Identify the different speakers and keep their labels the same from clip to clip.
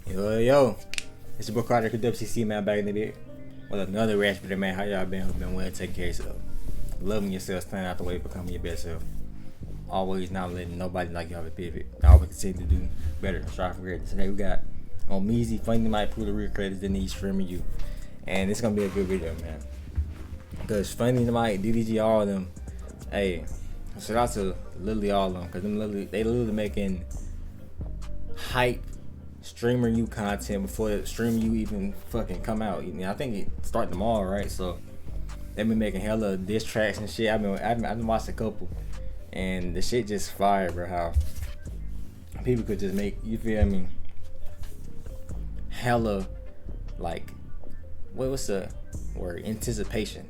Speaker 1: Yo, it's your boy Carter, WCC man, back in the day with another reaction video, man. How y'all been? Hope been well, taking care of yourself, loving yourself, standing out the way, becoming your best self. Always not letting nobody like you have a pivot. I always continue to do better, strive for greatness. Today we got on Meezy, FunnyMike, prove the real creators that need streaming you, and it's gonna be a good video, man. Because FunnyMike, DDG, all of them, hey, shout out to literally all of them, because they literally making hype streamer you content before the stream you even fucking come out. I think it start tomorrow, right? So they've been making hella diss tracks and shit. I've been watching a couple, and the shit just fire, bro. How people could just make, you feel me, hella like what's the word, anticipation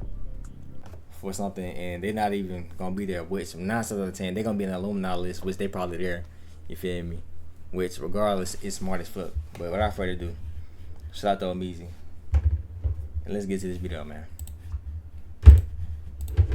Speaker 1: for something, and they're not even gonna be there. Which 9 out of 10 they're gonna be in the Illuminati list, which they probably there. You feel me? Which regardless is smart as fuck. But without further ado, shout out to Meezy, and let's get to this video, man.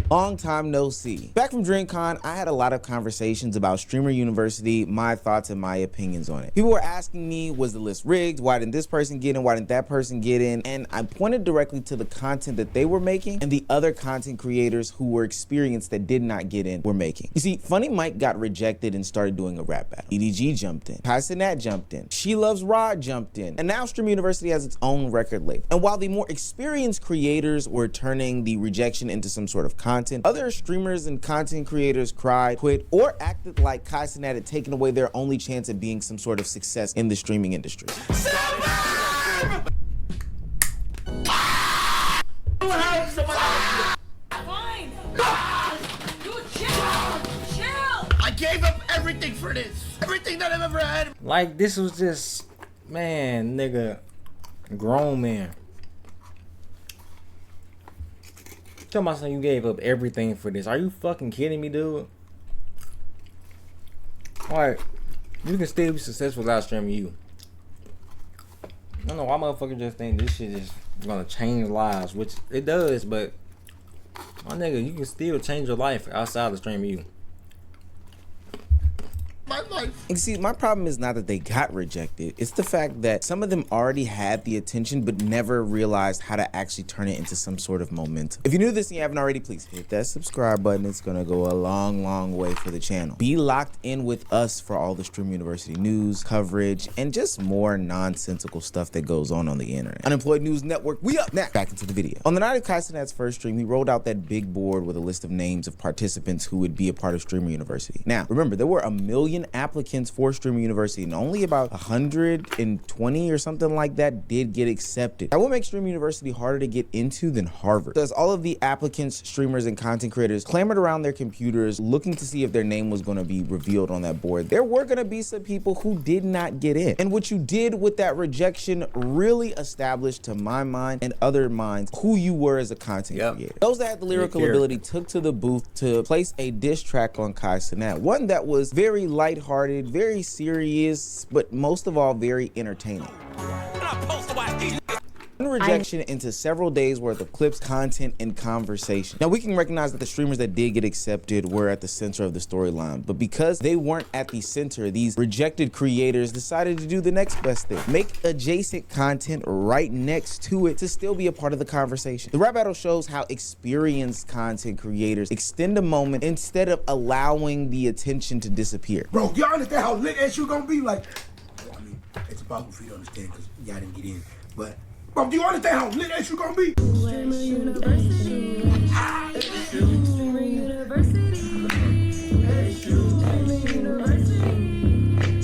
Speaker 2: Long time no see. Back from DreamCon, I had a lot of conversations about Streamer University, my thoughts and my opinions on it. People were asking me, was the list rigged? Why didn't this person get in? Why didn't that person get in? And I pointed directly to the content that they were making and the other content creators who were experienced that did not get in were making. You see, FunnyMike got rejected and started doing a rap battle. EDG jumped in. Nat jumped in. She Loves Rod jumped in. And now Streamer University has its own record label. And while the more experienced creators were turning the rejection into some sort of content, other streamers and content creators cried, quit, or acted like Kai Cenat had taken away their only chance at being some sort of success in the streaming industry.
Speaker 3: Fine. You chill. I gave up everything for this. Everything that I've ever had.
Speaker 1: Like, this was just, man, nigga, grown man. Tell my son you gave up everything for this. Are you fucking kidding me, dude? Like, you can still be successful without streaming you. I don't know why motherfuckers just think this shit is gonna change lives, which it does, but my nigga, you can still change your life outside of streaming you.
Speaker 2: And see, my problem is not that they got rejected. It's the fact that some of them already had the attention but never realized how to actually turn it into some sort of momentum. If you're new to this and you haven't already, please hit that subscribe button. It's gonna go a long way for the channel. Be locked in with us for all the Streamer University news, coverage, and just more nonsensical stuff that goes on the internet. Unemployed News Network, we up next. Back into the video. On the night of Kai Cenat's first stream, he rolled out that big board with a list of names of participants who would be a part of Streamer University. Now, remember, there were 1 million applicants for Streamer University, and only about 120 or something like that did get accepted. That will make Streamer University harder to get into than Harvard. As all of the applicants, streamers, and content creators clamored around their computers looking to see if their name was going to be revealed on that board, there were going to be some people who did not get in. And what you did with that rejection really established, to my mind and other minds, who you were as a content creator. Those that had the lyrical ability took to the booth to place a diss track on Kai Cenat, one that was very lighthearted, very serious, but most of all very entertaining. Rejection into several days worth of clips, content, and conversation. Now, we can recognize that the streamers that did get accepted were at the center of the storyline, but because they weren't at the center, these rejected creators decided to do the next best thing: make adjacent content right next to it to still be a part of the conversation. The rap battle shows how experienced content creators extend a moment instead of allowing the attention to disappear.
Speaker 4: Bro, y'all understand how lit that shit gonna be? Like, I mean, it's impossible for you to understand because y'all didn't get in, but bro, do you understand how lit that shit gonna be?
Speaker 5: Streamer University. Streamer University. Streamer University.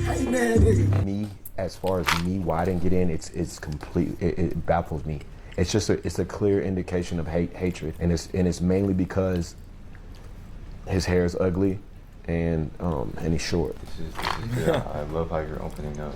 Speaker 4: Hey man, nigga.
Speaker 6: Me, as far as me, why I didn't get in, it's complete. It baffles me. It's just it's a clear indication of hatred, and it's mainly because his hair is ugly, and he's short.
Speaker 7: I love how you're opening up.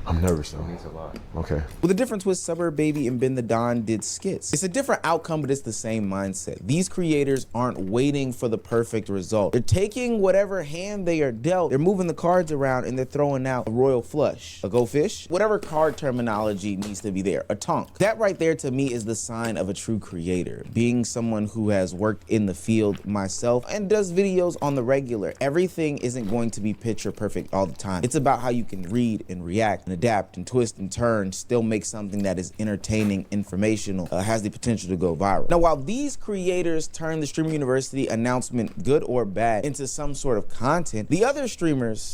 Speaker 6: I'm nervous though.
Speaker 7: It means a lot.
Speaker 6: Okay.
Speaker 2: Well, the difference was Suburb Baby and Ben the Don did skits. It's a different outcome, but it's the same mindset. These creators aren't waiting for the perfect result. They're taking whatever hand they are dealt, they're moving the cards around, and they're throwing out a royal flush, a go fish, whatever card terminology needs to be there, a tonk. That right there to me is the sign of a true creator. Being someone who has worked in the field myself and does videos on the regular, everything isn't going to be picture perfect all the time. It's about how you can read and react and adapt and twist and turn, still make something that is entertaining, informational, has the potential to go viral. Now, while these creators turn the Streamer University announcement, good or bad, into some sort of content, the other streamers,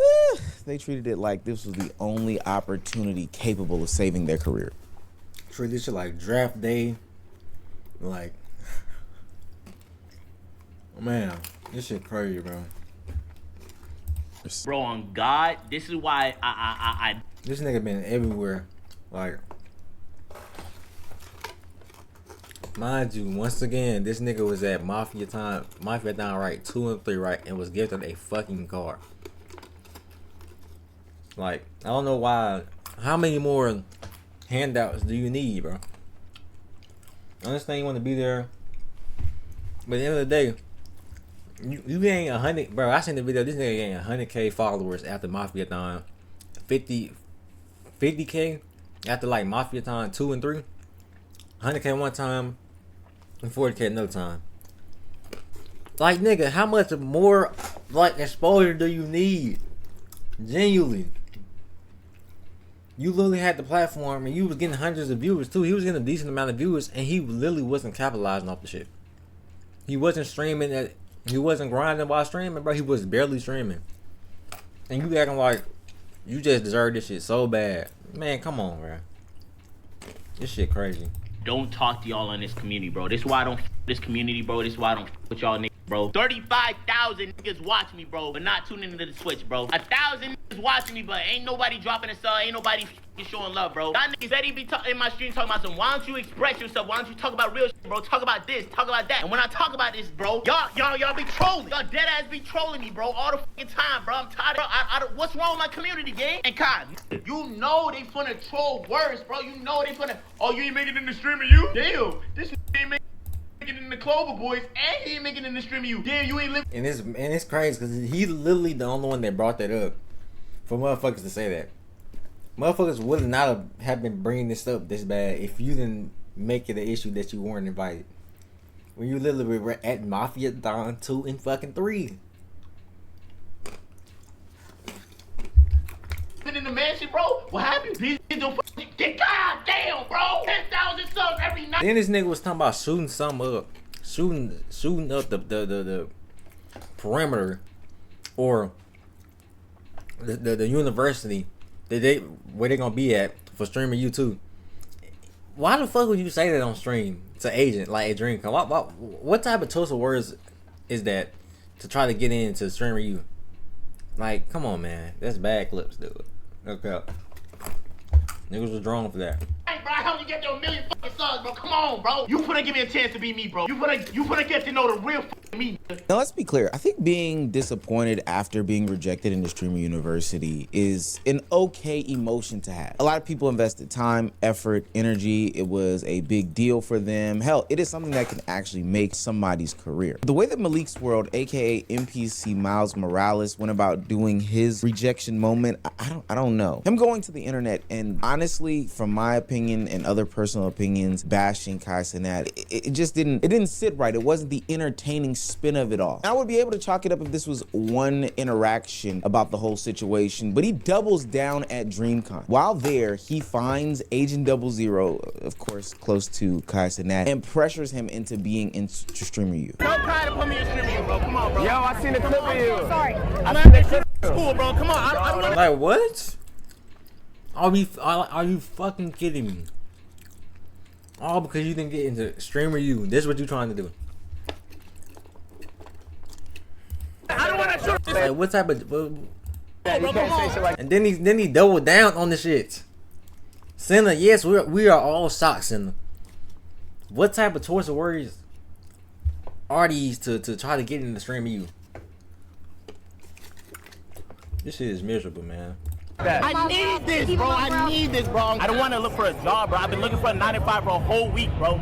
Speaker 2: they treated it like this was the only opportunity capable of saving their career.
Speaker 1: Treat this shit like draft day. Like, man, this shit crazy, bro.
Speaker 8: Bro, on God, this is why I
Speaker 1: This nigga been everywhere. Like, mind you, once again, this nigga was at Mafia Town, right, 2 and 3, right, and was gifted a fucking car. Like, I don't know why. How many more handouts do you need, bro? I understand you want to be there, but at the end of the day, you ain't 100, bro. I seen the video. This nigga ain't 100K followers after Mafia Town, 50K after like Mafia Town 2 and 3, 100K one time, and 40K another time. Like, nigga, how much more like exposure do you need? Genuinely. You literally had the platform and you was getting hundreds of viewers too. He was getting a decent amount of viewers and he literally wasn't capitalizing off the shit. He wasn't streaming that. He wasn't grinding while streaming, bro. He was barely streaming. And you acting like you just deserve this shit so bad. Man, come on, bro. This shit crazy.
Speaker 8: don't talk to y'all in this community, bro. This is why I don't this community, bro. This is why I don't with y'all niggas, bro. 35,000 niggas watch me, bro, but not tuning into the Twitch, bro. 1,000 niggas watching me, but ain't nobody dropping a sub, ain't nobody showing love, bro. Y'all niggas that he be in my stream talking about some, why don't you express yourself? Why don't you talk about real shit, bro? Talk about this, talk about that. And when I talk about this, bro, y'all be trolling. Y'all dead ass be trolling me, bro, all the fucking time, bro. I'm tired of, what's wrong with my community, gang? And Kai, you know they finna troll worse, bro. You know they finna, oh, you ain't making it in the stream of you? Damn, this ain't making it in the Clover Boys, and he ain't making it in the stream of you. Damn, you ain't living.
Speaker 1: And it's crazy because he's literally the only one that brought that up for motherfuckers to say that. Motherfuckers would not have been bringing this up this bad if you didn't make it an issue that you weren't invited. When you literally were at Mafia Dawn 2 and fucking 3.
Speaker 8: In the mansion, bro. What happened? These don't fucking get, god damn, bro. 10,000 subs every night.
Speaker 1: Then this nigga was talking about shooting something up, shooting up the perimeter or the university that where they gonna be at for streaming YouTube. Why the fuck would you say that on stream to agent like a dream come? What type of choice of words is that to try to get into streamer you? Like, come on, man, that's bad clips, dude. Okay, niggas was drawn for that.
Speaker 8: Hey, bro, how you get to 1 million fucking subs, bro? Come on, bro. You finna give me a chance to be me, bro. You finna get to know the real fucking me.
Speaker 2: Now, let's be clear. I think being disappointed after being rejected in the Streamer University is an okay emotion to have. A lot of people invested time, effort, energy. It was a big deal for them. Hell, it is something that can actually make somebody's career. The way that Malik's World, aka NPC Miles Morales, went about doing his rejection moment, I don't know. Him going to the internet and honestly, from my opinion and other personal opinions, bashing Kai Cenat, it just didn't sit right. It wasn't the entertaining spin of it all. And I would be able to chalk it up if this was one interaction about the whole situation, but he doubles down at DreamCon. While there, he finds Agent 00, of course, close to Kai Cenat, and pressures him into being in Streamer U.
Speaker 8: Don't try to put me in stream of you, bro. Come on, bro.
Speaker 9: Yo, I seen the clip of you.
Speaker 8: Sorry. I'm not in school, bro. Come on. I'm gonna...
Speaker 1: Like, what? Are you fucking kidding me? All because you didn't get into streamer you. This is what you trying to do.
Speaker 8: I don't want to shoot.
Speaker 1: Like, what type of?
Speaker 9: Yeah, you can't say shit like
Speaker 1: And then he doubled down on the shit. Senna, yes, we are all shocked, Senna. What type of choice of words are these to try to get into the stream of you? This shit is miserable, man.
Speaker 8: I need this, bro. I need this, bro. I don't want to look for a job, bro. I've been looking for a 9-to-5 for a whole week, bro.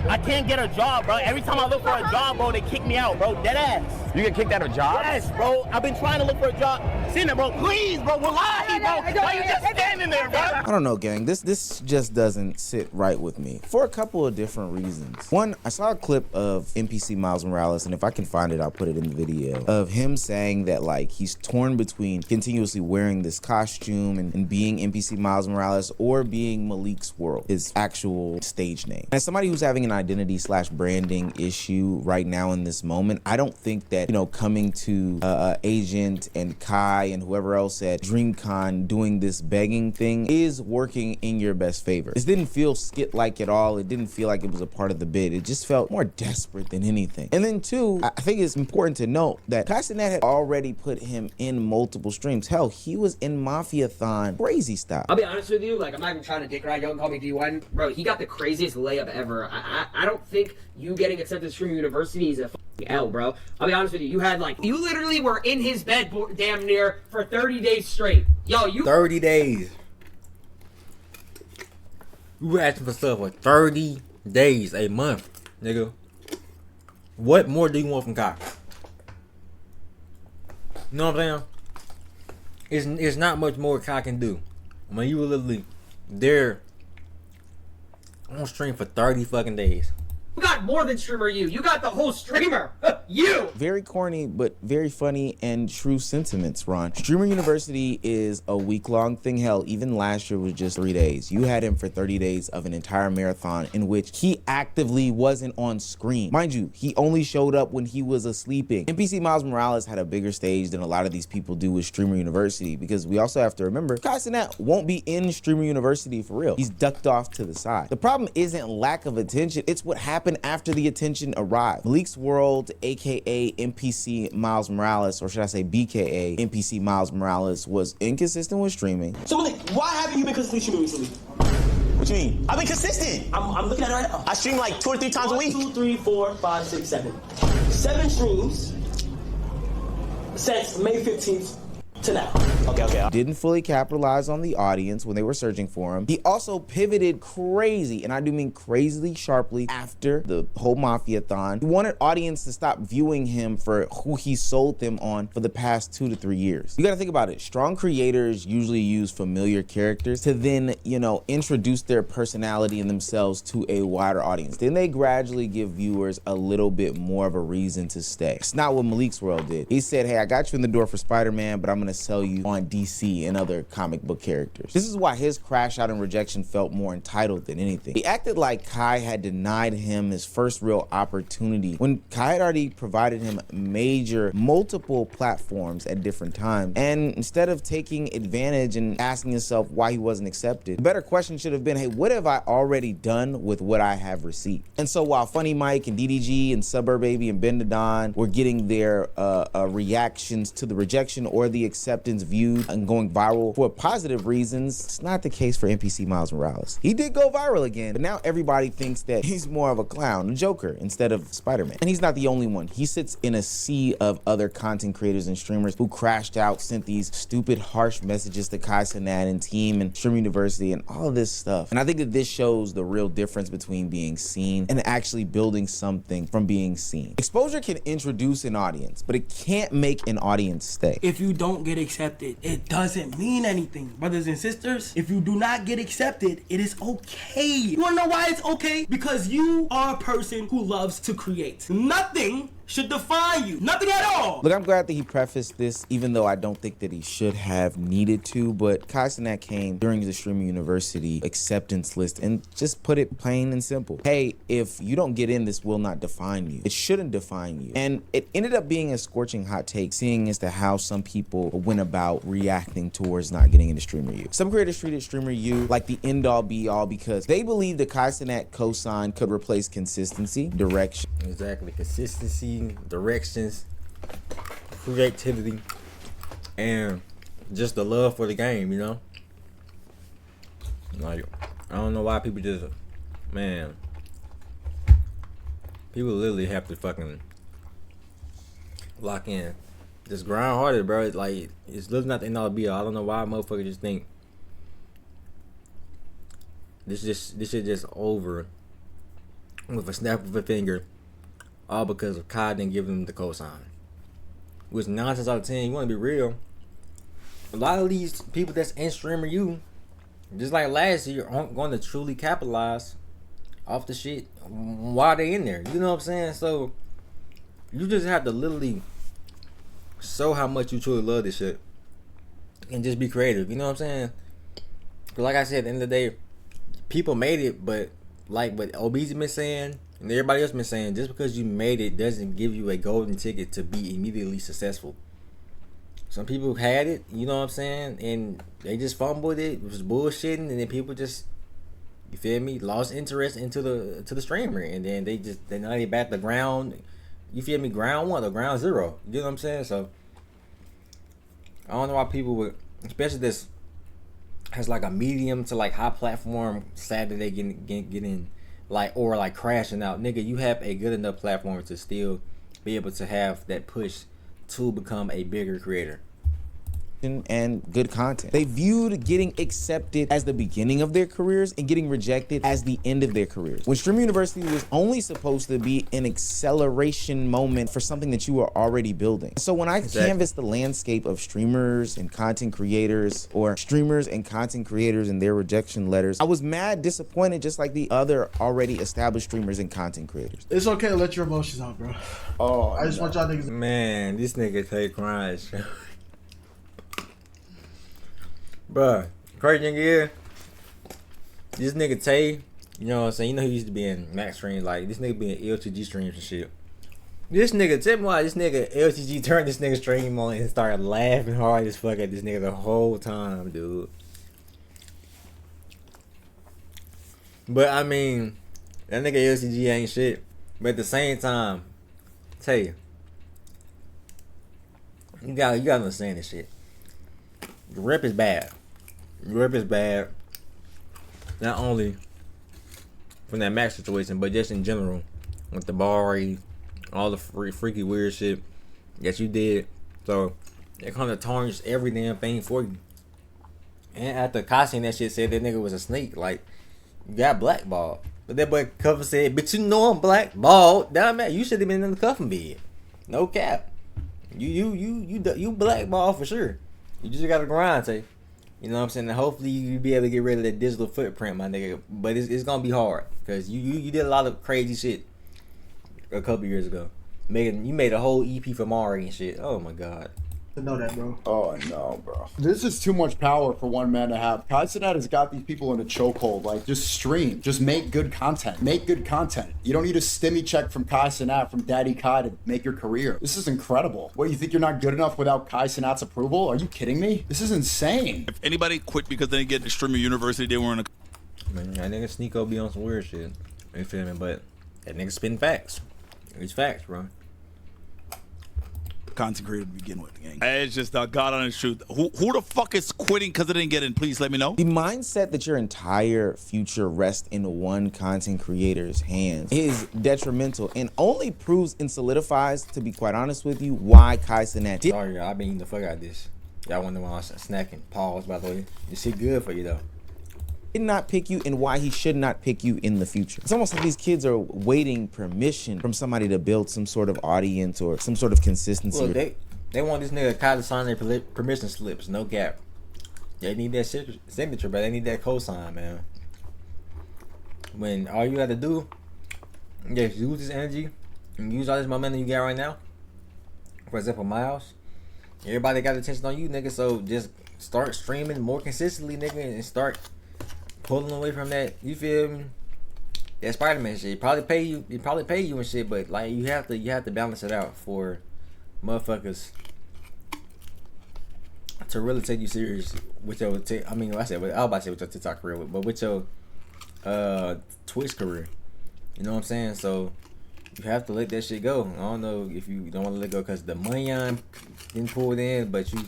Speaker 8: I can't get a job, bro. Every time I look for a job, bro, they kick me out, bro. Dead ass.
Speaker 9: You get kicked out of a job?
Speaker 8: Yes, bro. I've been trying to look for a job. Sinner, bro. Please, bro. Wallahi, bro. Why you just standing there, bro?
Speaker 2: I don't know, gang. This just doesn't sit right with me for a couple of different reasons. One, I saw a clip of NPC Miles Morales, and if I can find it, I'll put it in the video, of him saying that like he's torn between continuously wearing this costume and being NPC Miles Morales or being Malik's World, his actual stage name. As somebody who's having an identity / branding issue right now in this moment, I don't think that, you know, coming to Agent and Kai and whoever else at DreamCon doing this begging thing is working in your best favor. This didn't feel skit-like at all. It didn't feel like it was a part of the bid. It just felt more desperate than anything. And then two, I think it's important to note that Kai Cenat had already put him in multiple streams. Hell, he was in Mafia-thon crazy style.
Speaker 10: I'll be honest with you, like, I'm not even trying to dick ride. Don't call me D1. Bro, he got the craziest layup ever. I don't think you getting accepted to Streamer University is a fucking L, bro. I'll be honest with you. You had, like, you literally were in his bed damn near for 30 days straight. Yo, you...
Speaker 1: 30 days. You were asking for stuff for 30 days, a month, nigga. What more do you want from Kai? You know what I'm saying? It's not much more Kai can do. I mean, you were literally there on stream for 30 fucking days.
Speaker 10: You got more than streamer you. You got the whole streamer. You.
Speaker 2: Very corny, but very funny and true sentiments, Ron. Streamer University is a week-long thing. Hell, even last year was just 3 days. You had him for 30 days of an entire marathon in which he actively wasn't on screen. Mind you, he only showed up when he was sleeping. NPC Miles Morales had a bigger stage than a lot of these people do with Streamer University, because we also have to remember, Kai Cenat won't be in Streamer University for real. He's ducked off to the side. The problem isn't lack of attention, it's what happened after the attention arrived. Malik's World, aka NPC Miles Morales, or should I say BKA NPC Miles Morales, was inconsistent with streaming.
Speaker 3: So, Malik, why haven't you been consistently streaming recently? What you mean? I've been consistent. I'm looking at it right now. I stream like 2 or 3 times a week. 1, 2, 3, 4, 5, 6, 7. 7 streams since May 15th to now. Okay.
Speaker 2: Didn't fully capitalize on the audience when they were searching for him. He also pivoted crazy, and I do mean crazily sharply, after the whole Mafia-thon. He wanted audience to stop viewing him for who he sold them on for the past 2 to 3 years. You gotta think about it. Strong creators usually use familiar characters to then, you know, introduce their personality and themselves to a wider audience. Then they gradually give viewers a little bit more of a reason to stay. It's not what Malik's World did. He said, hey, I got you in the door for Spider-Man, but I'm gonna sell you on DC and other comic book characters. This is why his crash out and rejection felt more entitled than anything. He acted like Kai had denied him his first real opportunity when Kai had already provided him multiple platforms at different times. And instead of taking advantage and asking himself why he wasn't accepted, the better question should have been, hey, what have I already done with what I have received? And so while FunnyMike and DDG and Suburb Baby and Bendadon were getting their reactions to the rejection or the acceptance viewed and going viral for positive reasons, it's not the case for NPC Miles Morales. He did go viral again, but now everybody thinks that he's more of a clown, a Joker, instead of Spider-Man. And he's not the only one. He sits in a sea of other content creators and streamers who crashed out, sent these stupid, harsh messages to Kai Cenat and team and Stream University and all of this stuff. And I think that this shows the real difference between being seen and actually building something from being seen. Exposure can introduce an audience, but it can't make an audience stay.
Speaker 4: If you don't get accepted, it doesn't mean anything. Brothers and sisters, if you do not get accepted, it is okay. You wanna know why it's okay? Because you are a person who loves to create. Nothing should define you. Nothing at all.
Speaker 2: Look, I'm glad that he prefaced this, even though I don't think that he should have needed to, but Kai Cenat came during the Streaming University acceptance list and just put it plain and simple. Hey, if you don't get in, this will not define you. It shouldn't define you. And it ended up being a scorching hot take, seeing as to how some people went about reacting towards not getting into Streamer U. Some creators treated Streamer U like the end-all be-all because they believed the Kai Cenat cosign could replace consistency, direction.
Speaker 1: Exactly, consistency, directions, creativity, and just the love for the game, you know? Like, I don't know why people just, man, people literally have to fucking lock in. Just grind harder, bro. It's like, it's literally not the end all be all. I don't know why motherfuckers just think this shit just over with a snap of a finger, all because of Kai didn't give him the cosign. which 9 times out of 10, you want to be real. A lot of these people that's in streamer you, just like last year, aren't going to truly capitalize off the shit while they in there. You know what I'm saying? So you just have to literally show how much you truly love this shit and just be creative. You know what I'm saying? 'Cause like I said, at the end of the day, people made it, but like what OB's been saying and everybody else been saying, just because you made it doesn't give you a golden ticket to be immediately successful. Some people had it, you know what I'm saying, and they just fumbled it, was bullshitting, and then people just, you feel me, lost interest into the streamer, and then they now they back the ground, you feel me, ground one or ground zero. You know what I'm saying? So I don't know why people would, especially this has like a medium to like high platform, Saturday getting like, or like crashing out. Nigga, you have a good enough platform to still be able to have that push to become a bigger creator
Speaker 2: and good content. They viewed getting accepted as the beginning of their careers and getting rejected as the end of their careers. When Stream University was only supposed to be an acceleration moment for something that you were already building. So when I canvassed the landscape of streamers and content creators, or streamers and content creators and their rejection letters, I was mad disappointed, just like the other already established streamers and content creators.
Speaker 11: It's okay to let your emotions out, bro.
Speaker 1: Oh,
Speaker 11: I just want y'all niggas.
Speaker 1: Man, this nigga take crying. Bruh, crazy thing is, this nigga Tay, you know what I'm saying? You know he used to be in Max streams, like this nigga be in LTG streams and shit. This nigga, tell me why this nigga LTG turned this nigga stream on and started laughing hard as fuck at this nigga the whole time, dude. But I mean, that nigga LTG ain't shit. But at the same time, Tay, you gotta understand this shit. The rep is bad. The rep is bad. Not only from that Max situation, but just in general. With the Bari, all the freaky weird shit that you did. So, it kind of tarnished every damn thing for you. And after Kasi and that shit said that nigga was a snake, like, you got blackballed. But that boy Cuffin said, bitch, you know I'm blackballed. Damn man, you should have been in the cuffin bed. No cap. You blackballed for sure. You just gotta grind, Tay. You know what I'm saying? And hopefully you be able to get rid of that digital footprint, my nigga. But it's gonna be hard because you did a lot of crazy shit a couple years ago. You made a whole EP for Mari and shit. Oh my god.
Speaker 11: To know that, bro.
Speaker 12: Oh no, bro. This is too much power for one man to have. Kaizenat has got these people in a chokehold. Like, just stream. Just make good content. Make good content. You don't need a stimmy check from Kaizenat, from Daddy Kai to make your career. This is incredible. What, you think you're not good enough without Kaizenat's approval? Are you kidding me? This is insane.
Speaker 13: If anybody quit because they didn't get into Streamer University, they weren't a...
Speaker 1: Man, that nigga Sneeko be on some weird shit. You feel me? But that nigga spitting facts. It's facts, bro.
Speaker 13: Content creator to begin with, gang. It's just God honest truth. Who the fuck is quitting because they didn't get in? Please let me know.
Speaker 2: The mindset that your entire future rests in one content creator's hands is detrimental and only proves and solidifies, to be quite honest with you, why Kaizenat did.
Speaker 1: Sorry, y'all. I been eating the fuck out of this. Y'all wonder why I'm snacking. Pause, by the way. This shit good for you, though.
Speaker 2: Did not pick you and why he should not pick you in the future. It's almost like these kids are waiting permission from somebody to build some sort of audience or some sort of consistency.
Speaker 1: Well, they want this nigga Kai to sign their permission slips, no cap. They need that signature, but they need that cosign, man. When all you got to do is use this energy and use all this momentum you got right now. For example, Miles, everybody got attention on you, nigga, so just start streaming more consistently, nigga, and start pulling away from that, you feel me? That Spider-Man shit. He probably pay you and shit, but like you have to balance it out for motherfuckers to really take you serious with your I was about to say with your TikTok career, but with your Twitch career. You know what I'm saying? So you have to let that shit go. I don't know if you don't want to let go because the money didn't pull it in, but you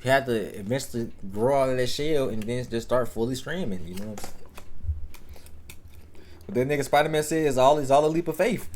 Speaker 1: have to eventually grow out of that shell and then just start fully streaming, you know what I'm saying? But that nigga Spider-Man said it's all a leap of faith.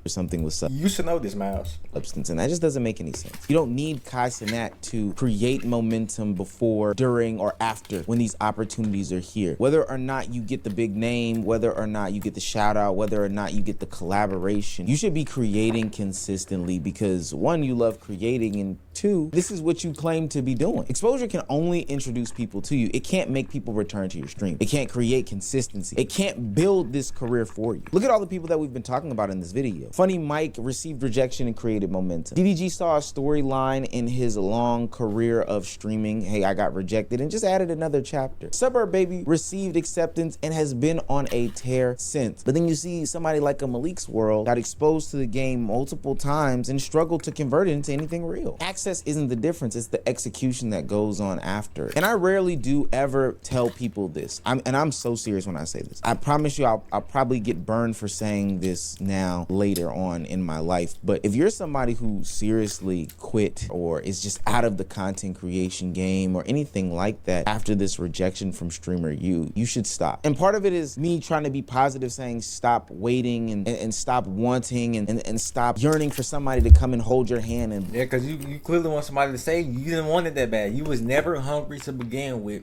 Speaker 2: or something with
Speaker 1: You should know this, Miles.
Speaker 2: substance, and that just doesn't make any sense. You don't need Kai Cenat to create momentum before, during, or after when these opportunities are here. Whether or not you get the big name, whether or not you get the shout out, whether or not you get the collaboration, you should be creating consistently because one, you love creating, and two, this is what you claim to be doing. Exposure can only introduce people to you. It can't make people return to your stream. It can't create consistency. It can't build this career for you. Look at all the people that we've been talking about in this video. FunnyMike received rejection and created momentum. DDG saw a storyline in his long career of streaming. Hey, I got rejected, and just added another chapter. Suburb Baby received acceptance and has been on a tear since. But then you see somebody like a Malik's World got exposed to the game multiple times and struggled to convert it into anything real. Access isn't the difference, it's the execution that goes on after. And I rarely do ever tell people this. I'm so serious when I say this. I promise you I'll probably get burned for saying this now later on in my life. But if you're somebody who seriously quit or is just out of the content creation game or anything like that after this rejection from streamer you should stop. And part of it is me trying to be positive, saying stop waiting and stop wanting and stop yearning for somebody to come and hold your hand. And
Speaker 1: yeah, because you clearly want somebody to save you. You didn't want it that bad. You was never hungry to begin with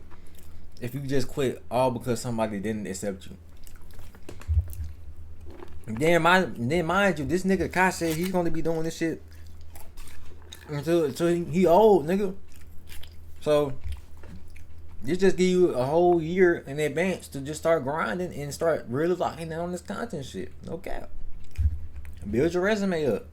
Speaker 1: if you just quit all because somebody didn't accept you. And then mind you, this nigga Kai said he's gonna be doing this shit until he old, nigga. So this just give you a whole year in advance to just start grinding and start really locking down on this content shit. No cap. Build your resume up.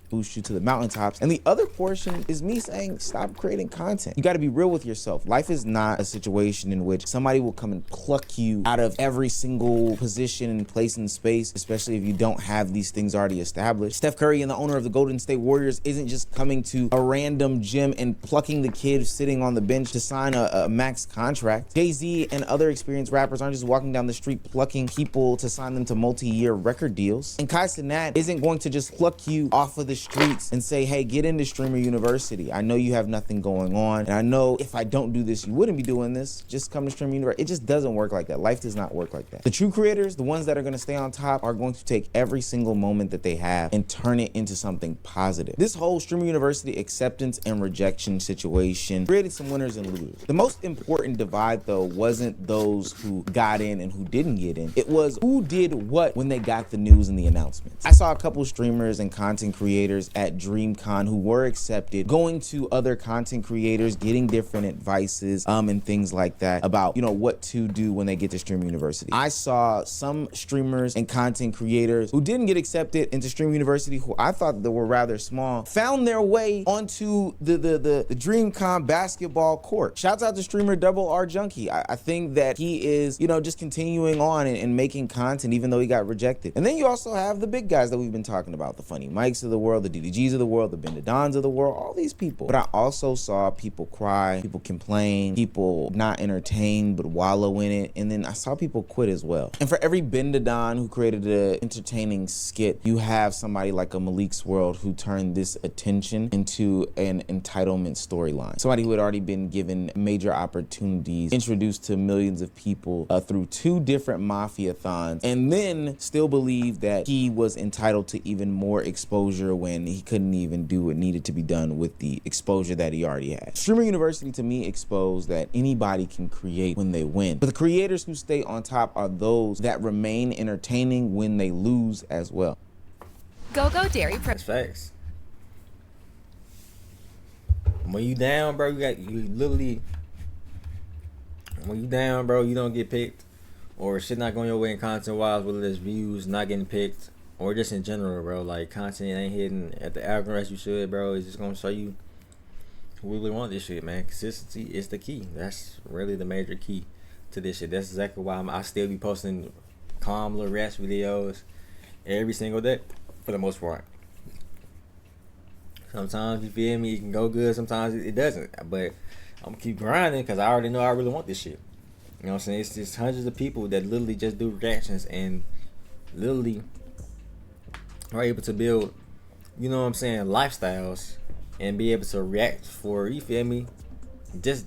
Speaker 2: Boost you to the mountaintops. And the other portion is me saying stop creating content. You got to be real with yourself. Life is not a situation in which somebody will come and pluck you out of every single position and place in space, especially if you don't have these things already established. Steph Curry and the owner of the Golden State Warriors isn't just coming to a random gym and plucking the kid sitting on the bench to sign a max contract. Jay-Z and other experienced rappers aren't just walking down the street plucking people to sign them to multi-year record deals. And Kai Cenat isn't going to just pluck you off of the streets and say, hey, get into Streamer University. I know you have nothing going on, and I know if I don't do this, you wouldn't be doing this. Just come to Streamer University. It just doesn't work like that. Life does not work like that. The true creators, the ones that are going to stay on top, are going to take every single moment that they have and turn it into something positive. This whole Streamer University acceptance and rejection situation created some winners and losers. The most important divide, though, wasn't those who got in and who didn't get in. It was who did what when they got the news and the announcements. I saw a couple streamers and content creators at DreamCon who were accepted, going to other content creators, getting different advices and things like that about, you know, what to do when they get to Stream University. I saw some streamers and content creators who didn't get accepted into Stream University, who I thought that were rather small, found their way onto the DreamCon basketball court. Shouts out to streamer Double R Junkie. I think that he is, you know, just continuing on and making content even though he got rejected. And then you also have the big guys that we've been talking about, the FunnyMikes of the world, the DDGs of the world, the Bendadons of the world, all these people. But I also saw people cry, people complain, people not entertain but wallow in it, and then I saw people quit as well. And for every Bendadon who created an entertaining skit, you have somebody like a Malik's World who turned this attention into an entitlement storyline. Somebody who had already been given major opportunities, introduced to millions of people through 2 different mafia-thons, and then still believed that he was entitled to even more exposure when he couldn't even do what needed to be done with the exposure that he already had. Streamer University to me exposed that anybody can create when they win, but the creators who stay on top are those that remain entertaining when they lose as well.
Speaker 14: Go Dairy Pro.
Speaker 1: That's facts. When you down, bro, when you down, bro, you don't get picked, or shit not going your way in content wise, whether it's views not getting picked, or just in general, bro, like content ain't hitting at the algorithm as you should, bro. It's just gonna show you who really want this shit, man. Consistency is the key. That's really the major key to this shit. That's exactly why I still be posting calm little rest videos every single day for the most part. Sometimes, you feel me, it can go good, sometimes it doesn't, but I'm gonna keep grinding because I already know I really want this shit. You know what I'm saying? It's just hundreds of people that literally just do reactions and literally are able to build, you know what I'm saying, lifestyles and be able to react for, you feel me, just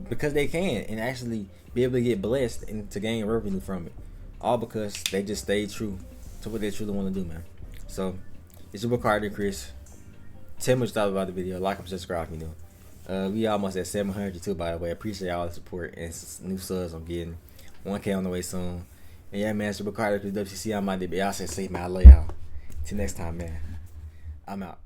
Speaker 1: because they can, and actually be able to get blessed and to gain revenue from it, all because they just stay true to what they truly want to do, man. So It's your boy Carter Chris. Tell me what you thought about the video. Like and subscribe if you new. We almost at 700 too, by the way. Appreciate all the support and new subs I'm getting. 1K on the way soon. And yeah, man, it's your boy Carter Chris WCC. I'm out there. Y'all say safe, man. I love y'all. Till next time, man. I'm out.